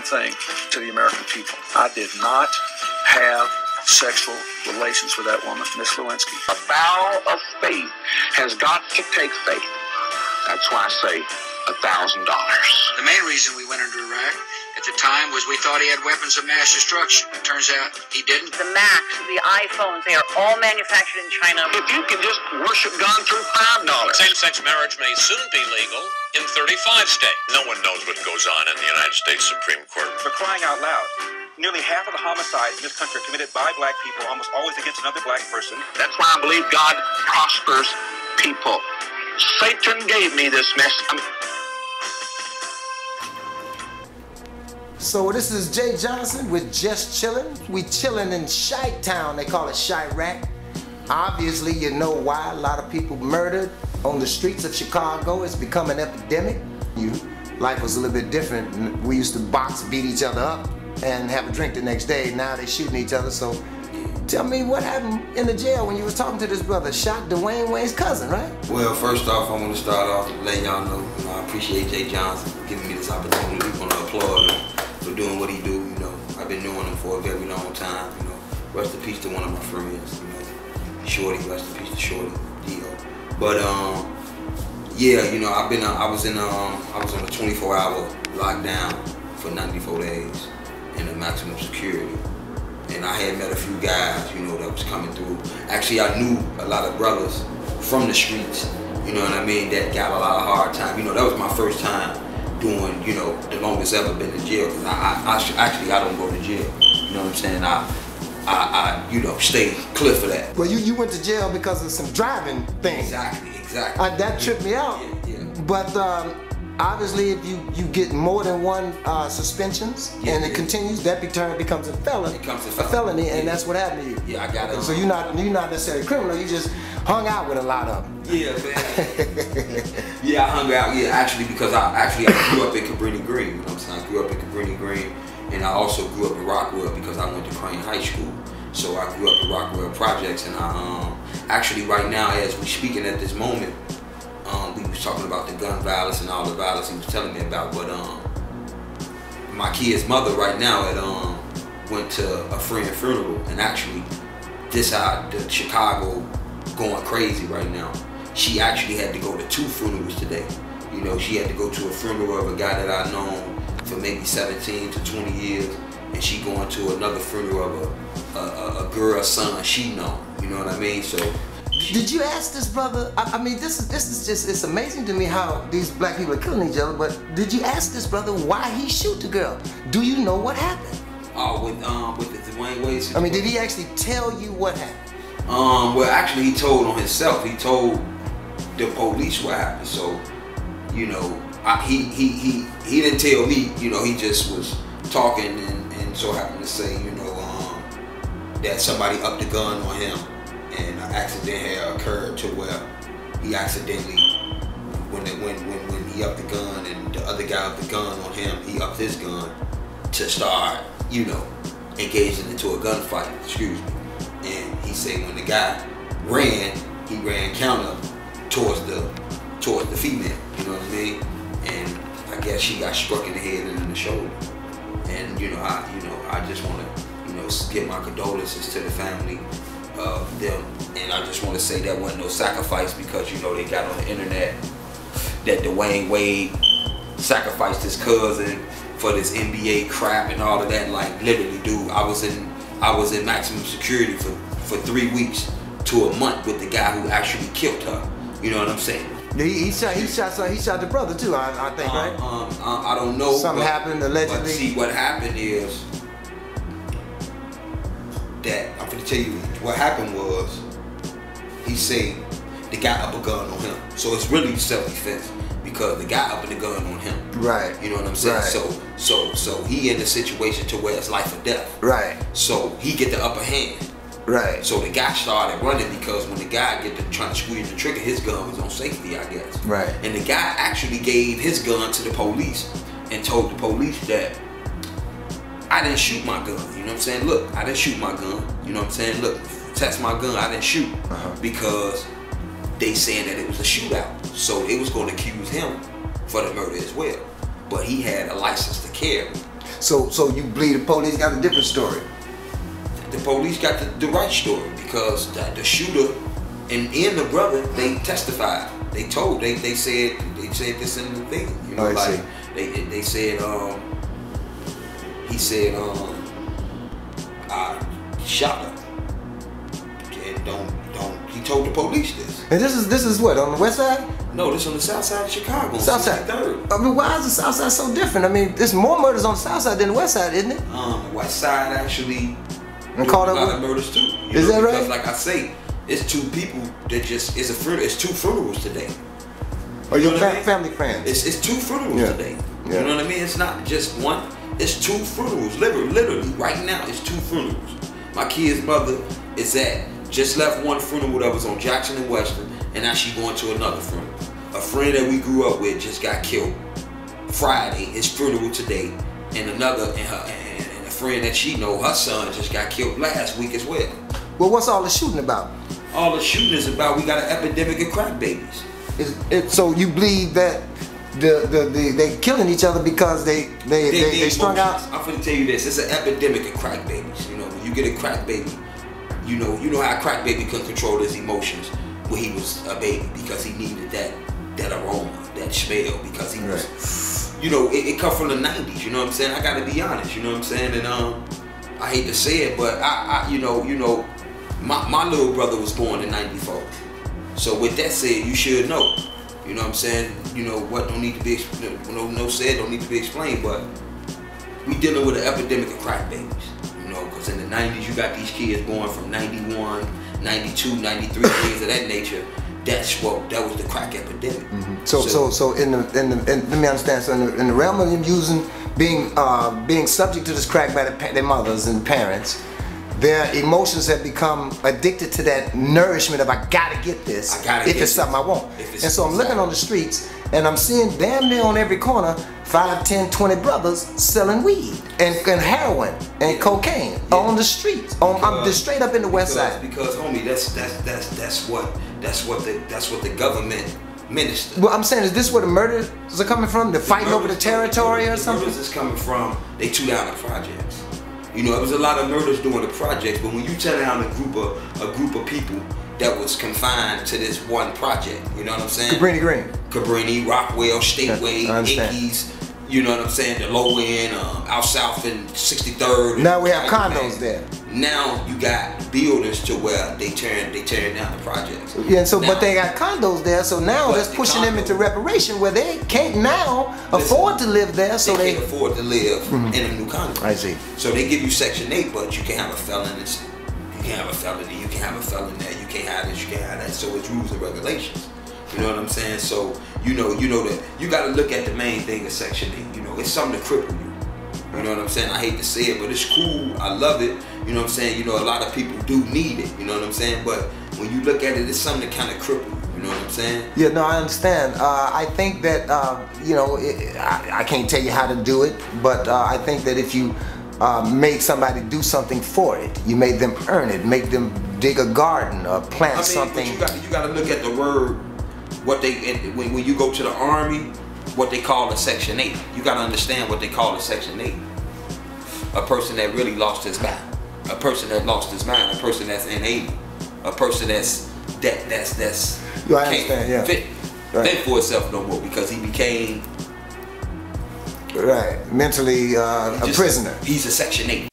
thing to the American people. I did not have sexual relations with that woman, Miss Lewinsky. A vow of faith has got to take faith. That's why I say $1,000. The main reason we went into Iraq at the time was we thought he had weapons of mass destruction. It turns out he didn't. The Macs, the iPhones, they are all manufactured in China. If you can just worship God through $5. Same-sex marriage may soon be legal in 35 states. No one knows what goes on in the United States Supreme Court. For crying out loud, nearly half of the homicides in this country are committed by black people, almost always against another black person. That's why I believe God prospers people. Satan gave me this mess. So this is Jay Johnson with Just Chillin'. We chillin' in Chi-Town. They call it Chirac. Obviously, you know why. A lot of people murdered on the streets of Chicago. It's become an epidemic. Life was a little bit different. We used to box, beat each other up, and have a drink the next day. Now they shooting each other. So tell me what happened in the jail when you was talking to this brother. Shot Dwayne Wayne's cousin, right? Well, first off, I want to start off letting y'all know, I appreciate Jay Johnson for giving me this opportunity. I want to applaud him for doing what he do. I've been knowing him for a very long time. Rest in peace to one of my friends. Shorty, rest in peace to Shorty, Dio. But yeah, I was on a 24-hour lockdown for 94 days in a maximum security. And I had met a few guys, that was coming through. Actually, I knew a lot of brothers from the streets, that got a lot of hard time. That was my first time doing, the longest ever been in jail. Cause I don't go to jail. You know what I'm saying? I stay clear for that. Well, you went to jail because of some driving things. Exactly. That tripped me out. Yeah. But obviously, if you get more than one suspensions and it continues, that becomes a felony. A felony, and that's what happened to you. Yeah, I got it. So you're not necessarily a criminal. You just hung out with a lot of them. Yeah, man. Yeah, I hung out. Yeah, actually, because I grew up in Cabrini Green. You know what I'm saying? I grew up in Cabrini Green, and I also grew up in Rockwell because I went to Crane High School. So I grew up in Rockwell Projects, and I actually right now, as we're speaking at this moment, we was talking about the gun violence and all the violence he was telling me about. But my kid's mother right now went to a friend funeral, and actually, this how the Chicago going crazy right now. She actually had to go to 2 funerals today. She had to go to a funeral of a guy that I known for maybe 17 to 20 years, and she going to another funeral of a girl's son she know. You know what I mean? So. Did you ask this brother? I mean, this is just, it's amazing to me how these black people are killing each other. But did you ask this brother why he shoot the girl? Do you know what happened? With the Dwayne Wade situation. I mean, did he actually tell you what happened? Well, actually, he told on himself. He told the police what happened. So, he didn't tell me. He just was talking and so happened to say, that somebody upped the gun on him, and an accident had occurred to where he accidentally, when he upped the gun and the other guy upped the gun on him, he upped his gun to start, engaging into a gunfight. Excuse me. And he said when the guy ran, he ran counter towards the female. You know what I mean? And I guess she got struck in the head and in the shoulder. And I just want to give my condolences to the family of them. And I just want to say that wasn't no sacrifice, because they got on the internet that Dwayne Wade sacrificed his cousin for this NBA crap and all of that. Like, literally, dude, I was in maximum security for 3 weeks to a month with the guy who actually killed her. You know what I'm saying? He shot the brother too, I think, right? I don't know. Something happened allegedly. But see, what happened is that I'm gonna tell you what happened was he said the guy up a gun on him. So it's really self-defense, because the guy upping the gun on him. Right. You know what I'm saying? Right. So he in a situation to where it's life or death. Right. So he get the upper hand. Right. So the guy started running, because when the guy trying to squeeze the trigger, his gun was on safety, I guess. Right. And the guy actually gave his gun to the police and told the police that I didn't shoot my gun. You know what I'm saying? Look, I didn't shoot my gun. You know what I'm saying? Look, test my gun. I didn't shoot. Because they saying that it was a shootout. So they was going to accuse him for the murder as well. But he had a license to carry. So you believe the police got a different story? The police got the right story because the shooter and the brother, they testified. They said this in the thing. You know, like they said he said I shot her. And don't he told the police this. And this is what, on the west side? No, this on the south side of Chicago. South side. I mean, why is the south side so different? I mean, there's more murders on the south side than the west side, isn't it? The west side actually and caught a up lot of murders too. Is that right? Because like I say, it's two people that just it's two funerals today. Or your family friends? It's two funerals today. Yeah. You know what I mean? It's not just one. It's two funerals. Literally, right now, it's two funerals. My kid's mother just left one funeral that was on Jackson and Western, and now she's going to another funeral. A friend that we grew up with just got killed Friday. His funeral today, and another and a friend that she know, her son just got killed last week as well. Well, what's all the shooting about? All the shooting is about we got an epidemic of crack babies. So you believe that they killing each other because they strung out? I'm gonna tell you this: it's an epidemic of crack babies. You know, when you get a crack baby, you know how a crack baby couldn't control his emotions when he was a baby because he needed that aroma, that smell, because he was, you know, it come from the 90s. You know what I'm saying? I gotta be honest. You know what I'm saying? And I hate to say it, but I you know, my little brother was born in '94. So with that said, you should know. You know what I'm saying? You know what don't need to be don't need to be explained, but we dealing with an epidemic of crack babies. You know, because in the 90s you got these kids born from 91, 92, 93, things of that nature. That was the crack epidemic. Mm-hmm. So in the let me understand. So in the realm of them being subject to this crack by their mothers and parents, their emotions have become addicted to that nourishment of I gotta get this if it's something I want. And so I'm looking on the streets and I'm seeing damn near on every corner 5, 10, 20 brothers selling weed and heroin and cocaine on the streets. I'm just straight up in the west side. Because homie, that's what the government minister. Well, I'm saying, is this where the murders are coming from? They're fighting over the territory or something? The murders is coming from, they too down the projects. You know, it was a lot of murders during the projects, but when you tear down a group of people that was confined to this one project, you know what I'm saying? Cabrini, Rockwell, Stateway, Yankees, you know what I'm saying? The low end, out south in 63rd. Now we have condos there. Now you got buildings to where they tearing down the projects. Yeah, and so now, but they got condos there, so now that's pushing them into reparation where they can't now afford to live there. So they can't afford to live in a new condo. I see. So they give you Section 8, but you can't have a felon. You can't have a felony. You can't have a felon there. You can't have this. You can't have that. So it's rules and regulations. You know what I'm saying? So you know that you got to look at the main thing of Section 8. You know, it's something to cripple you. You know what I'm saying? I hate to say it, but it's cool. I love it. You know what I'm saying? You know, a lot of people do need it. You know what I'm saying? But when you look at it, it's something to kind of cripple you. You know what I'm saying? Yeah, no, I understand. I think that, you know, I can't tell you how to do it, but I think that if you make somebody do something for it, you made them earn it, make them dig a garden or plant something. But you got to look at the word, what they, when you go to the Army, what they call a Section 8. You got to understand what they call a Section 8. A person that really lost his mind. A person that lost his mind. A person that's unable. A person that's can't fit for itself no more because he became mentally a prisoner. He's a Section 8.